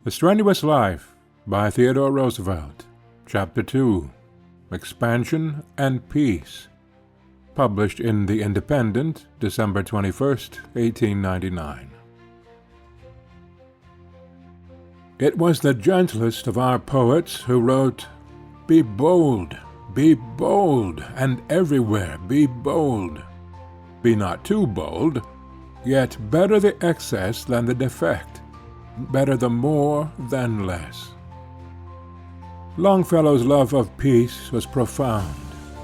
The Strenuous Life by Theodore Roosevelt. Chapter 2. Expansion and Peace. Published in The Independent, December 21st, 1899. It was the gentlest of our poets who wrote, be bold, and everywhere be bold. Be not too bold, yet better the excess than the defect, better the more than less. Longfellow's love of peace was profound,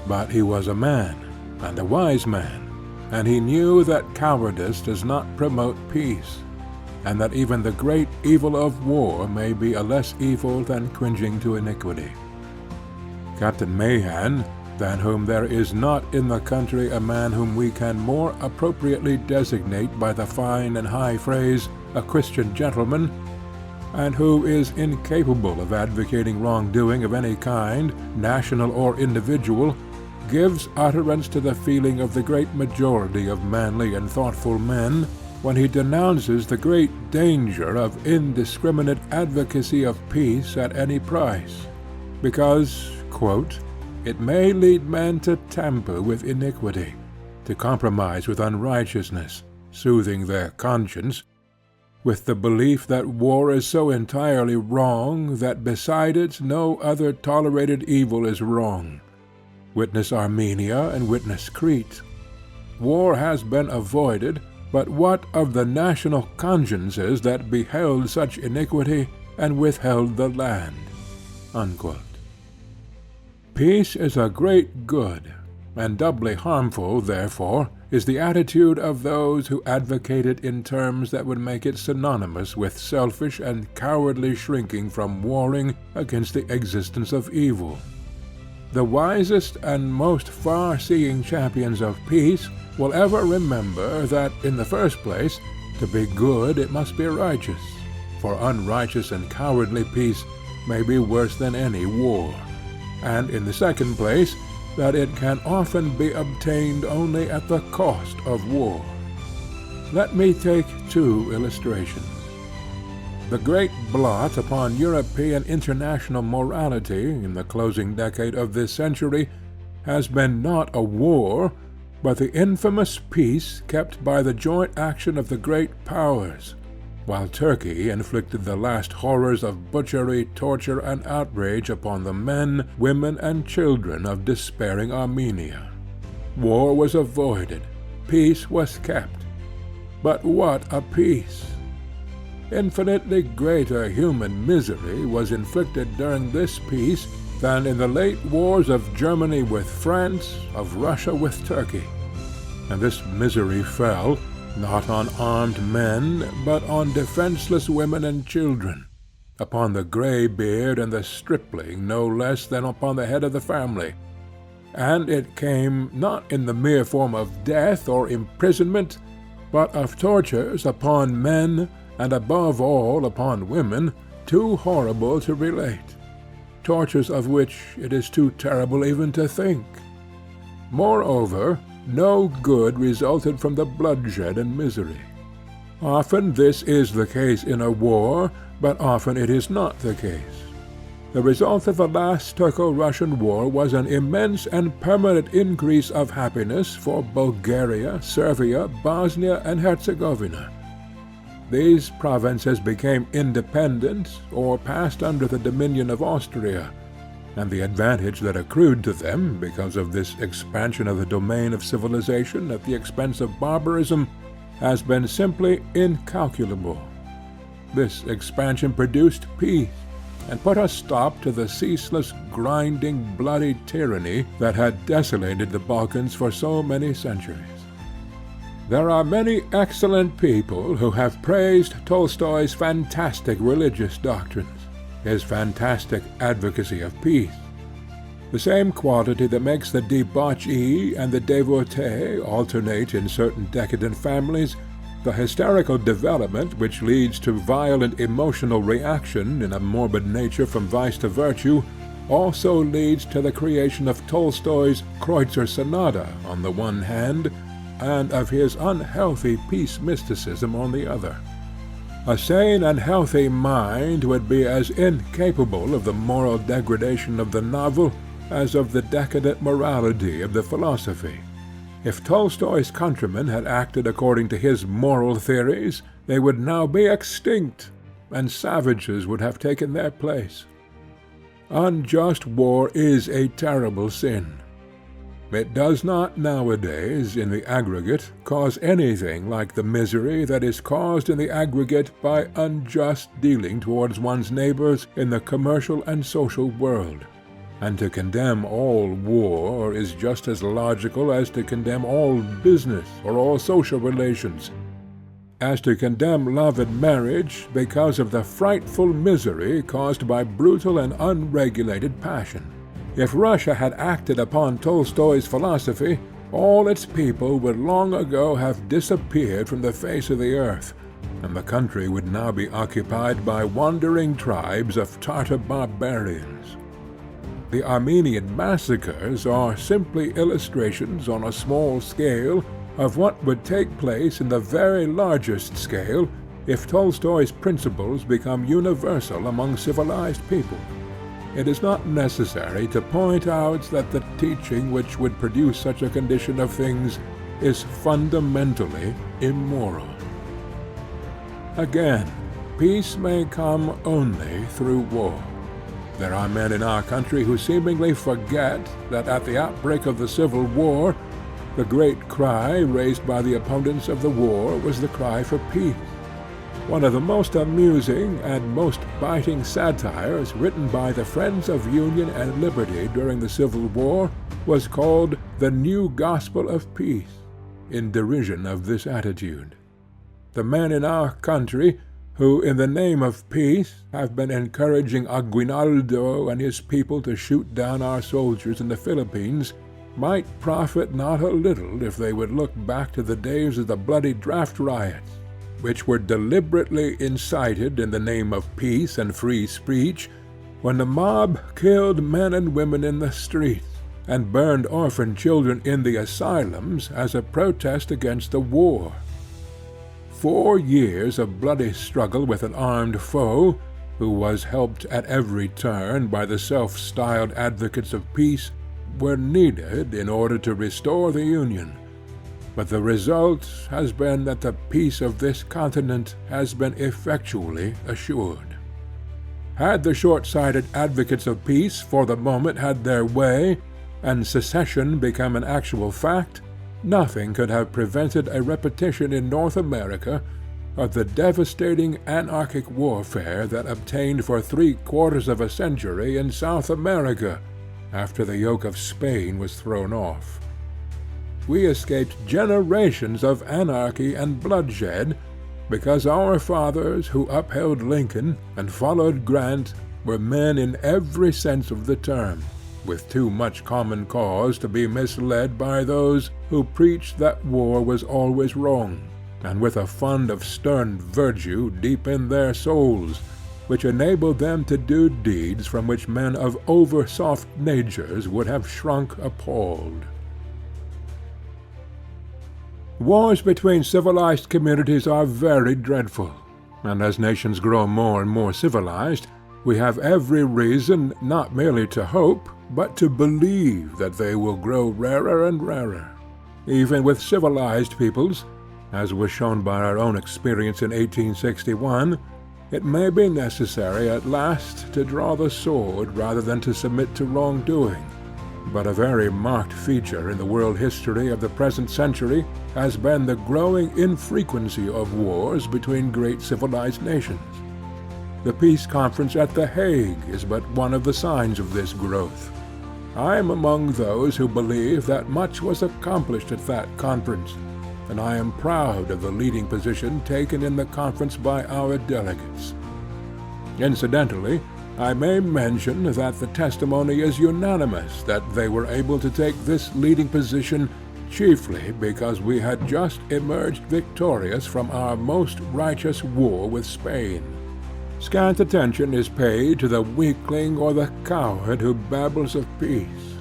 but he was a man, and a wise man, and he knew that cowardice does not promote peace, and that even the great evil of war may be a less evil than cringing to iniquity. Captain Mahan, than whom there is not in the country a man whom we can more appropriately designate by the fine and high phrase, a Christian gentleman, and who is incapable of advocating wrongdoing of any kind, national or individual, gives utterance to the feeling of the great majority of manly and thoughtful men, when he denounces the great danger of indiscriminate advocacy of peace at any price, because, quote, it may lead men to tamper with iniquity, to compromise with unrighteousness, soothing their conscience, with the belief that war is so entirely wrong that beside it no other tolerated evil is wrong. Witness Armenia and witness Crete. War has been avoided, but what of the national consciences that beheld such iniquity and withheld the land? Unquote. Peace is a great good, and doubly harmful, therefore, is the attitude of those who advocate it in terms that would make it synonymous with selfish and cowardly shrinking from warring against the existence of evil. The wisest and most far-seeing champions of peace will ever remember that, in the first place, to be good it must be righteous, for unrighteous and cowardly peace may be worse than any war, and in the second place, that it can often be obtained only at the cost of war. Let me take two illustrations. The great blot upon European international morality in the closing decade of this century has been not a war, but the infamous peace kept by the joint action of the great powers, while Turkey inflicted the last horrors of butchery, torture, and outrage upon the men, women, and children of despairing Armenia. War was avoided, peace was kept. But what a peace! Infinitely greater human misery was inflicted during this peace than in the late wars of Germany with France, of Russia with Turkey. And this misery fell, not on armed men, but on defenseless women and children, upon the grey-beard and the stripling no less than upon the head of the family. And it came not in the mere form of death or imprisonment, but of tortures upon men, and above all upon women, too horrible to relate, tortures of which it is too terrible even to think. Moreover, no good resulted from the bloodshed and misery. Often this is the case in a war, but often it is not the case. The result of the last Turco-Russian war was an immense and permanent increase of happiness for Bulgaria, Servia, Bosnia, and Herzegovina. These provinces became independent or passed under the dominion of Austria, and the advantage that accrued to them because of this expansion of the domain of civilization at the expense of barbarism has been simply incalculable. This expansion produced peace, and put a stop to the ceaseless, grinding, bloody tyranny that had desolated the Balkans for so many centuries. There are many excellent people who have praised Tolstoy's fantastic religious doctrines, his fantastic advocacy of peace. The same quality that makes the debauchee and the devotee alternate in certain decadent families, the hysterical development which leads to violent emotional reaction in a morbid nature from vice to virtue, also leads to the creation of Tolstoy's Kreutzer Sonata on the one hand, and of his unhealthy peace mysticism on the other. A sane and healthy mind would be as incapable of the moral degradation of the novel as of the decadent morality of the philosophy. If Tolstoy's countrymen had acted according to his moral theories, they would now be extinct, and savages would have taken their place. Unjust war is a terrible sin. It does not nowadays, in the aggregate, cause anything like the misery that is caused in the aggregate by unjust dealing towards one's neighbors in the commercial and social world. And to condemn all war is just as logical as to condemn all business or all social relations, as to condemn love and marriage because of the frightful misery caused by brutal and unregulated passion. If Russia had acted upon Tolstoy's philosophy, all its people would long ago have disappeared from the face of the earth, and the country would now be occupied by wandering tribes of Tartar barbarians. The Armenian massacres are simply illustrations on a small scale of what would take place in the very largest scale if Tolstoy's principles become universal among civilized people. It is not necessary to point out that the teaching which would produce such a condition of things is fundamentally immoral. Again, peace may come only through war. There are men in our country who seemingly forget that at the outbreak of the Civil War, the great cry raised by the opponents of the war was the cry for peace. One of the most amusing and most biting satires written by the Friends of Union and Liberty during the Civil War was called "The New Gospel of Peace," in derision of this attitude. The men in our country, who in the name of peace have been encouraging Aguinaldo and his people to shoot down our soldiers in the Philippines, might profit not a little if they would look back to the days of the bloody draft riots, which were deliberately incited in the name of peace and free speech, when the mob killed men and women in the streets, and burned orphan children in the asylums as a protest against the war. 4 years of bloody struggle with an armed foe, who was helped at every turn by the self-styled advocates of peace, were needed in order to restore the Union. But the result has been that the peace of this continent has been effectually assured. Had the short-sighted advocates of peace for the moment had their way, and secession become an actual fact, nothing could have prevented a repetition in North America of the devastating anarchic warfare that obtained for 3/4 of a century in South America after the yoke of Spain was thrown off. We escaped generations of anarchy and bloodshed because our fathers who upheld Lincoln and followed Grant were men in every sense of the term, with too much common cause to be misled by those who preached that war was always wrong, and with a fund of stern virtue deep in their souls, which enabled them to do deeds from which men of over-soft natures would have shrunk appalled. Wars between civilized communities are very dreadful, and as nations grow more and more civilized, we have every reason not merely to hope, but to believe that they will grow rarer and rarer. Even with civilized peoples, as was shown by our own experience in 1861, it may be necessary at last to draw the sword rather than to submit to wrongdoing. But a very marked feature in the world history of the present century has been the growing infrequency of wars between great civilized nations. The peace conference at The Hague is but one of the signs of this growth. I am among those who believe that much was accomplished at that conference, and I am proud of the leading position taken in the conference by our delegates. Incidentally, I may mention that the testimony is unanimous that they were able to take this leading position chiefly because we had just emerged victorious from our most righteous war with Spain. Scant attention is paid to the weakling or the coward who babbles of peace,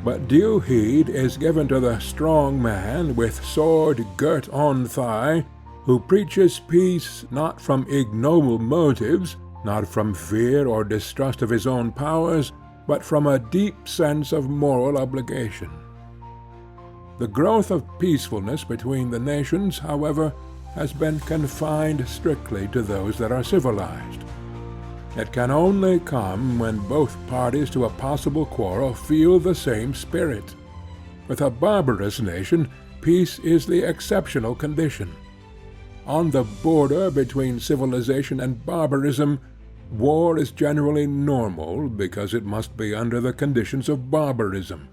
but due heed is given to the strong man with sword girt on thigh, who preaches peace not from ignoble motives, not from fear or distrust of his own powers, but from a deep sense of moral obligation. The growth of peacefulness between the nations, however, has been confined strictly to those that are civilized. It can only come when both parties to a possible quarrel feel the same spirit. With a barbarous nation, peace is the exceptional condition. On the border between civilization and barbarism, war is generally normal because it must be under the conditions of barbarism.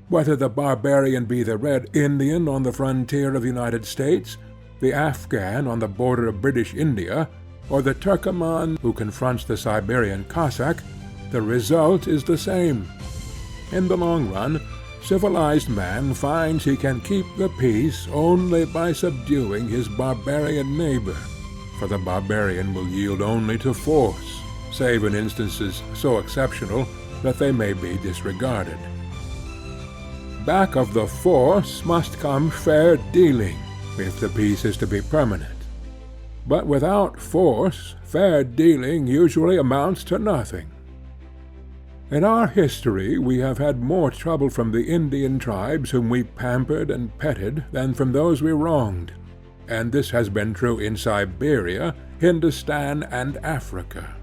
Whether the barbarian be the Red Indian on the frontier of the United States, the Afghan on the border of British India, or the Turkoman who confronts the Siberian Cossack, the result is the same. In the long run, civilized man finds he can keep the peace only by subduing his barbarian neighbor, for the barbarian will yield only to force, save in instances so exceptional that they may be disregarded. Back of the force must come fair dealing, if the peace is to be permanent. But without force, fair dealing usually amounts to nothing. In our history we have had more trouble from the Indian tribes whom we pampered and petted than from those we wronged, and this has been true in Siberia, Hindustan, and Africa.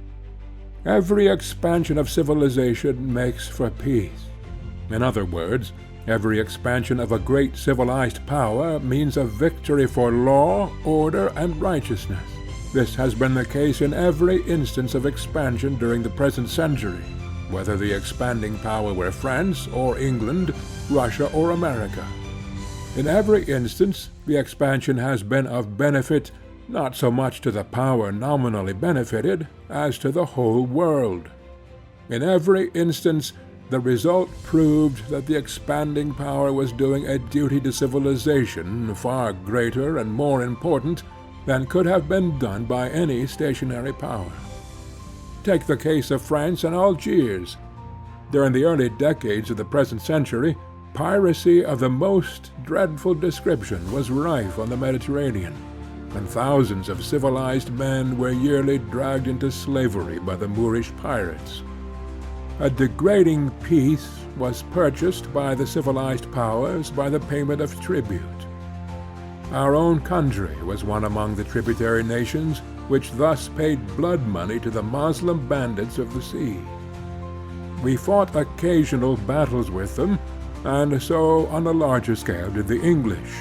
Every expansion of civilization makes for peace. In other words, every expansion of a great civilized power means a victory for law, order, and righteousness. This has been the case in every instance of expansion during the present century, whether the expanding power were France or England, Russia or America. In every instance, the expansion has been of benefit not so much to the power nominally benefited as to the whole world. In every instance, the result proved that the expanding power was doing a duty to civilization far greater and more important than could have been done by any stationary power. Take the case of France and Algiers. During the early decades of the present century, piracy of the most dreadful description was rife on the Mediterranean, and thousands of civilized men were yearly dragged into slavery by the Moorish pirates. A degrading peace was purchased by the civilized powers by the payment of tribute. Our own country was one among the tributary nations which thus paid blood money to the Moslem bandits of the sea. We fought occasional battles with them, and so on a larger scale did the English.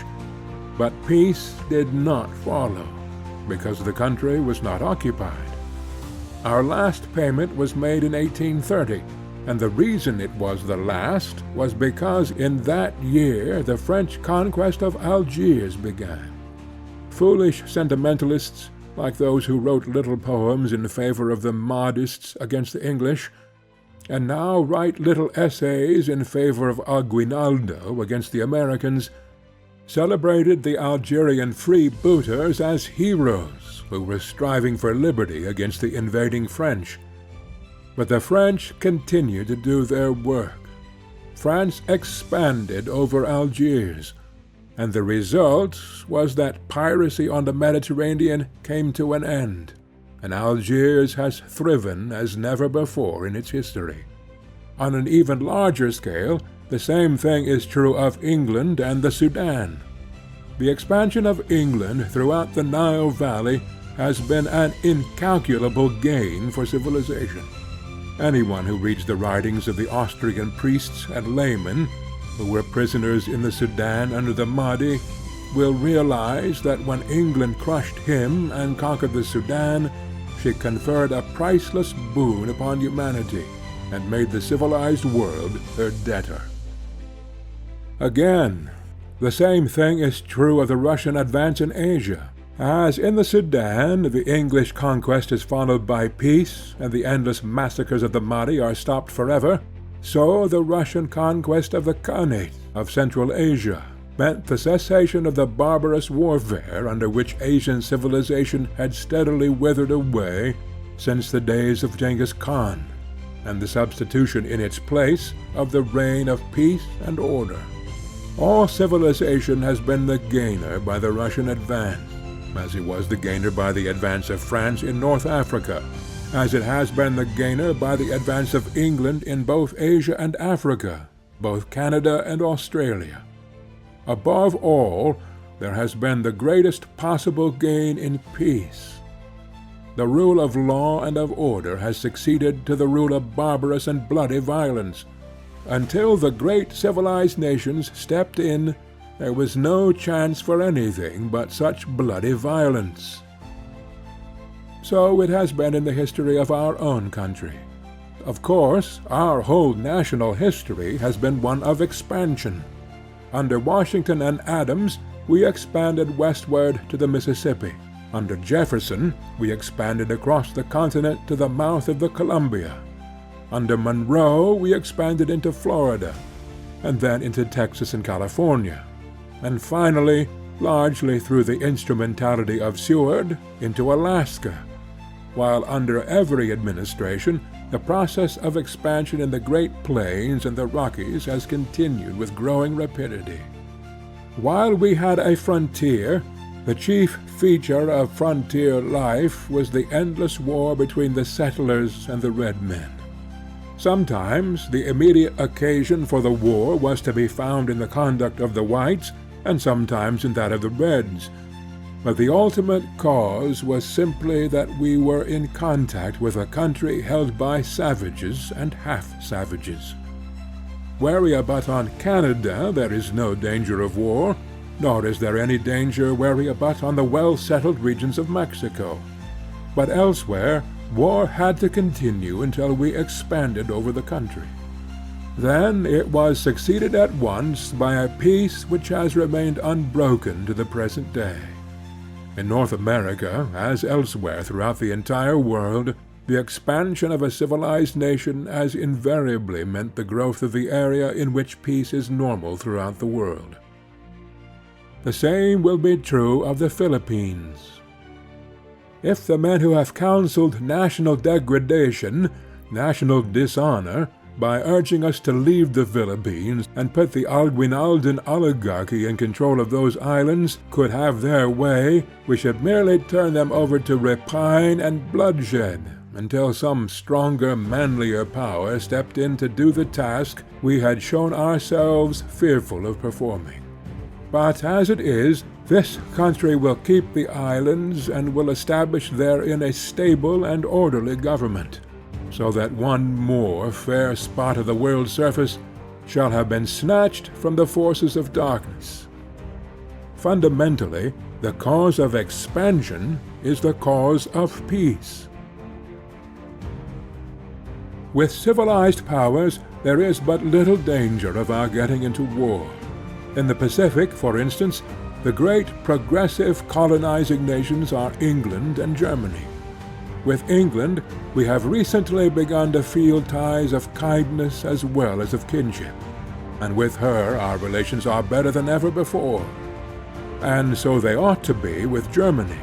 But peace did not follow, because the country was not occupied. Our last payment was made in 1830, and the reason it was the last was because in that year the French conquest of Algiers began. Foolish sentimentalists, like those who wrote little poems in favor of the Mahdists against the English, and now write little essays in favor of Aguinaldo against the Americans, celebrated the Algerian freebooters as heroes who were striving for liberty against the invading French. But the French continued to do their work. France expanded over Algiers, and the result was that piracy on the Mediterranean came to an end, and Algiers has thriven as never before in its history. On an even larger scale, the same thing is true of England and the Sudan. The expansion of England throughout the Nile Valley has been an incalculable gain for civilization. Anyone who reads the writings of the Austrian priests and laymen, who were prisoners in the Sudan under the Mahdi, will realize that when England crushed him and conquered the Sudan, she conferred a priceless boon upon humanity and made the civilized world her debtor. Again, the same thing is true of the Russian advance in Asia. As in the Sudan, the English conquest is followed by peace, and the endless massacres of the Mahdi are stopped forever, so the Russian conquest of the Khanate of Central Asia meant the cessation of the barbarous warfare under which Asian civilization had steadily withered away since the days of Genghis Khan, and the substitution in its place of the reign of peace and order. All civilization has been the gainer by the Russian advance, as it was the gainer by the advance of France in North Africa, as it has been the gainer by the advance of England in both Asia and Africa, both Canada and Australia. Above all, there has been the greatest possible gain in peace. The rule of law and of order has succeeded to the rule of barbarous and bloody violence. Until the great civilized nations stepped in, there was no chance for anything but such bloody violence. So it has been in the history of our own country. Of course, our whole national history has been one of expansion. Under Washington and Adams, we expanded westward to the Mississippi. Under Jefferson, we expanded across the continent to the mouth of the Columbia. Under Monroe, we expanded into Florida, and then into Texas and California, and finally, largely through the instrumentality of Seward, into Alaska, while under every administration, the process of expansion in the Great Plains and the Rockies has continued with growing rapidity. While we had a frontier, the chief feature of frontier life was the endless war between the settlers and the red men. Sometimes the immediate occasion for the war was to be found in the conduct of the whites, and sometimes in that of the reds. But the ultimate cause was simply that we were in contact with a country held by savages and half-savages. Where but on Canada there is no danger of war, nor is there any danger where but on the well-settled regions of Mexico. But elsewhere, war had to continue until we expanded over the country. Then it was succeeded at once by a peace which has remained unbroken to the present day. In North America, as elsewhere throughout the entire world, the expansion of a civilized nation has invariably meant the growth of the area in which peace is normal throughout the world. The same will be true of the Philippines. If the men who have counseled national degradation, national dishonor, by urging us to leave the Philippines and put the Aguinaldan oligarchy in control of those islands, could have their way, we should merely turn them over to rapine and bloodshed, until some stronger, manlier power stepped in to do the task we had shown ourselves fearful of performing. But as it is, this country will keep the islands and will establish therein a stable and orderly government, so that one more fair spot of the world's surface shall have been snatched from the forces of darkness. Fundamentally, the cause of expansion is the cause of peace. With civilized powers, there is but little danger of our getting into war. In the Pacific, for instance, the great progressive colonizing nations are England and Germany. With England, we have recently begun to feel ties of kindness as well as of kinship, and with her our relations are better than ever before. And so they ought to be with Germany.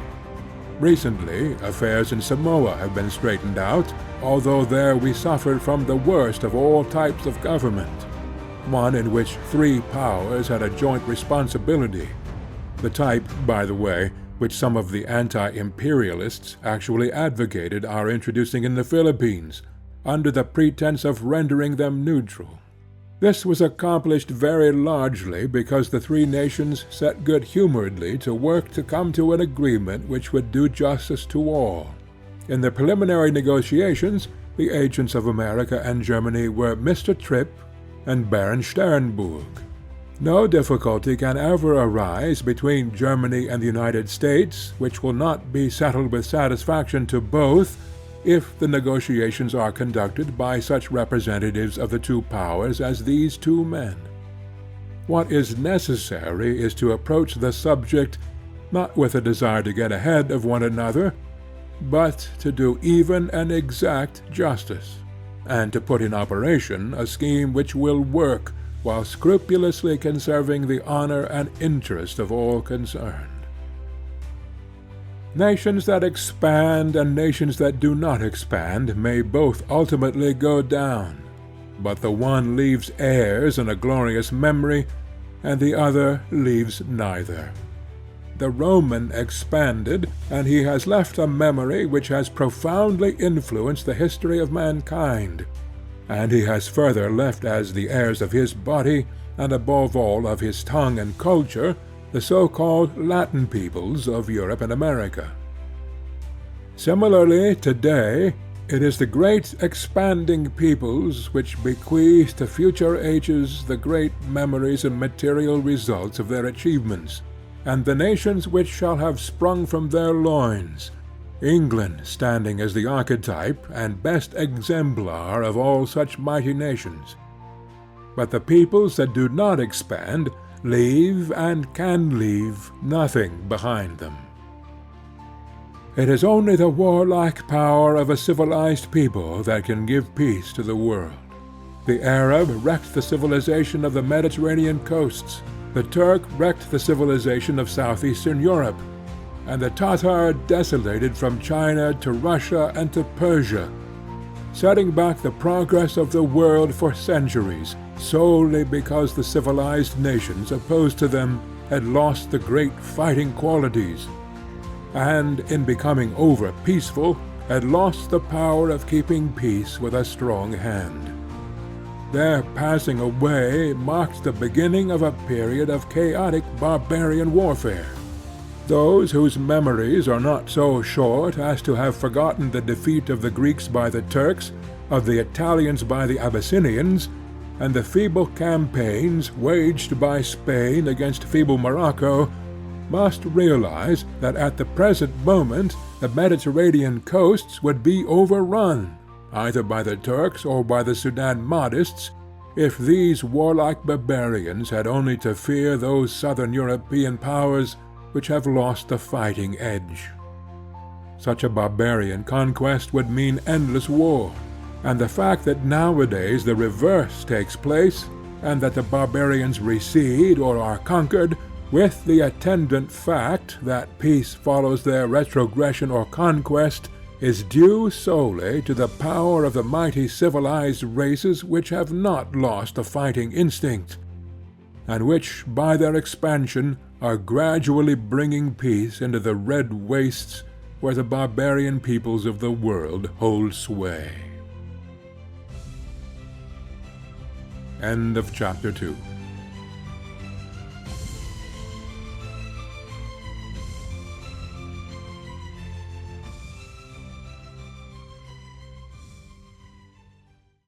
Recently, affairs in Samoa have been straightened out, although there we suffered from the worst of all types of government, one in which three powers had a joint responsibility, the type, by the way, which some of the anti-imperialists actually advocated our introducing in the Philippines, under the pretense of rendering them neutral. This was accomplished very largely because the three nations set good-humoredly to work to come to an agreement which would do justice to all. In the preliminary negotiations, the agents of America and Germany were Mr. Tripp and Baron Sternburg. No difficulty can ever arise between Germany and the United States which will not be settled with satisfaction to both if the negotiations are conducted by such representatives of the two powers as these two men. What is necessary is to approach the subject not with a desire to get ahead of one another, but to do even and exact justice, and to put in operation a scheme which will work while scrupulously conserving the honor and interest of all concerned. Nations that expand and nations that do not expand may both ultimately go down, but the one leaves heirs and a glorious memory, and the other leaves neither. the Roman expanded, and he has left a memory which has profoundly influenced the history of mankind, and he has further left as the heirs of his body, and above all of his tongue and culture, the so-called Latin peoples of Europe and America. Similarly, today, it is the great expanding peoples which bequeath to future ages the great memories and material results of their achievements, and the nations which shall have sprung from their loins, England standing as the archetype and best exemplar of all such mighty nations. But the peoples that do not expand leave and can leave nothing behind them. It is only the warlike power of a civilized people that can give peace to the world. The Arab wrecked the civilization of the Mediterranean coasts, the Turk wrecked the civilization of southeastern Europe, and the Tatar desolated from China to Russia and to Persia, setting back the progress of the world for centuries, solely because the civilized nations opposed to them had lost the great fighting qualities, and in becoming over-peaceful had lost the power of keeping peace with a strong hand. Their passing away marked the beginning of a period of chaotic barbarian warfare. Those whose memories are not so short as to have forgotten the defeat of the Greeks by the Turks, of the Italians by the Abyssinians, and the feeble campaigns waged by Spain against feeble Morocco, must realize that at the present moment the Mediterranean coasts would be overrun, either by the Turks or by the Sudan Mahdists, if these warlike barbarians had only to fear those southern European powers which have lost the fighting edge. Such a barbarian conquest would mean endless war, and the fact that nowadays the reverse takes place, and that the barbarians recede or are conquered, with the attendant fact that peace follows their retrogression or conquest, is due solely to the power of the mighty civilized races which have not lost the fighting instinct, and which by their expansion are gradually bringing peace into the red wastes where the barbarian peoples of the world hold sway. End of chapter 2.